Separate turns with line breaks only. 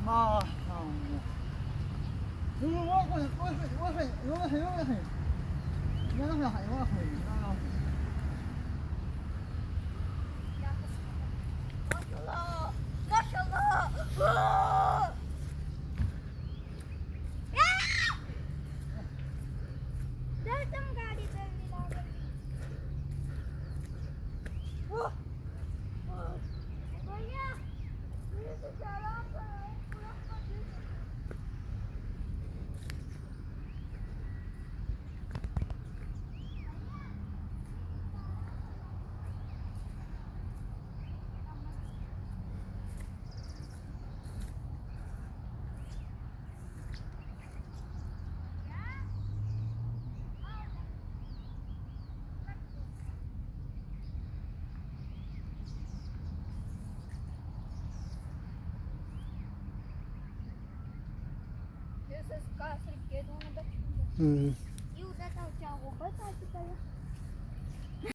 啊，Maşallah.
Maşallah. Aa! Derdim गाडी चढली लागली. भैया, ये तो चला पूरा पतली. Essas caças que não dá.
हम्म.
E o da tal tchau, vai tá aqui tá.